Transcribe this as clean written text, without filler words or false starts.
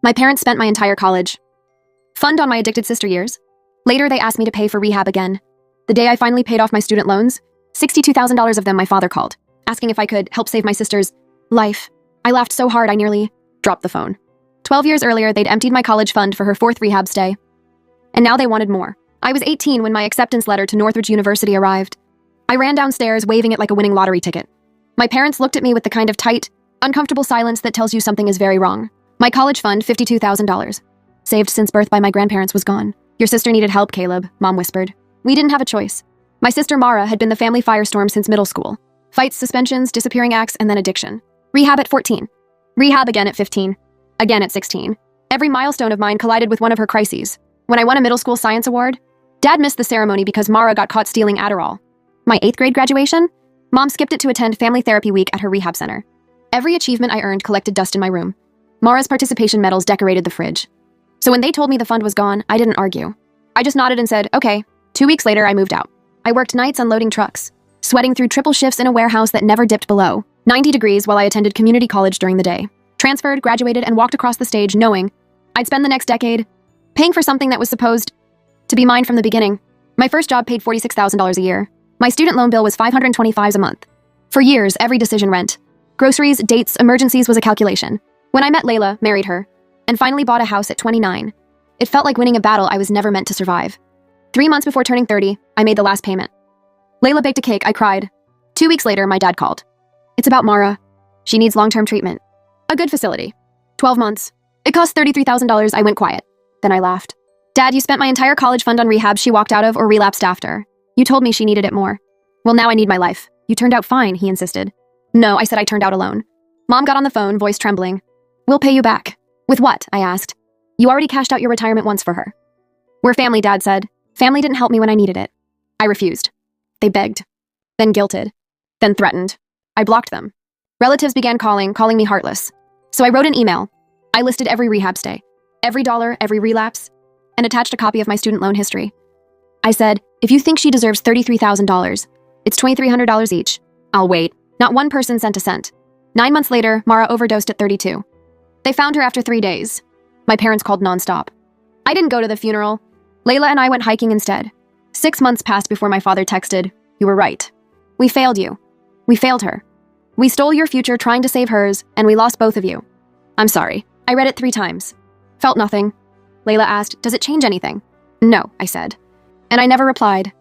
My parents spent my entire college fund on my addicted sister years. Later, they asked me to pay for rehab again. The day I finally paid off my student loans, $62,000 of them my father called, asking if I could help save my sister's life. I laughed so hard I nearly dropped the phone. 12 years earlier, they'd emptied my college fund for her 4th rehab stay. And now they wanted more. I was 18 when my acceptance letter to Northridge University arrived. I ran downstairs, waving it like a winning lottery ticket. My parents looked at me with the kind of tight, uncomfortable silence that tells you something is very wrong. My college fund, $52,000. Saved since birth by my grandparents, was gone. Your sister needed help, Caleb, Mom whispered. We didn't have a choice. My sister Mara had been the family firestorm since middle school. Fights, suspensions, disappearing acts, and then addiction. Rehab at 14. Rehab again at 15. Again at 16. Every milestone of mine collided with one of her crises. When I won a middle school science award, Dad missed the ceremony because Mara got caught stealing Adderall. My 8th grade graduation, Mom skipped it to attend family therapy week at her rehab center. Every achievement I earned collected dust in my room. Mara's participation medals decorated the fridge. So when they told me the fund was gone, I didn't argue. I just nodded and said, okay. 2 weeks later, I moved out. I worked nights unloading trucks, sweating through triple shifts in a warehouse that never dipped below 90 degrees while I attended community college during the day. Transferred, graduated, and walked across the stage knowing I'd spend the next decade paying for something that was supposed to be mine from the beginning. My first job paid $46,000 a year. My student loan bill was $525 a month. For years, every decision, rent, groceries, dates, emergencies, was a calculation. When I met Layla, married her, and finally bought a house at 29, it felt like winning a battle I was never meant to survive. 3 months before turning 30, I made the last payment. Layla baked a cake. I cried. 2 weeks later, my dad called. It's about Mara. She needs long-term treatment. A good facility. 12 months. It cost $33,000. I went quiet. Then I laughed. Dad, you spent my entire college fund on rehab she walked out of or relapsed after. You told me she needed it more. Well, now I need my life. You turned out fine, he insisted. No, I said I turned out alone. Mom got on the phone, voice trembling. We'll pay you back. With what? I asked. You already cashed out your retirement once for her. We're family, Dad said. Family didn't help me when I needed it. I refused. They begged. Then guilted. Then threatened. I blocked them. Relatives began calling me heartless. So I wrote an email. I listed every rehab stay, every dollar, every relapse, and attached a copy of my student loan history. I said, if you think she deserves $33,000, it's $2,300 each. I'll wait. Not one person sent a cent. 9 months later, Mara overdosed at 32. They found her after 3 days. My parents called nonstop. I didn't go to the funeral. Layla and I went hiking instead. 6 months passed before my father texted, you were right. We failed you. We failed her. We stole your future trying to save hers, and we lost both of you. I'm sorry. I read it 3 times. Felt nothing. Layla asked, does it change anything? No, I said. And I never replied.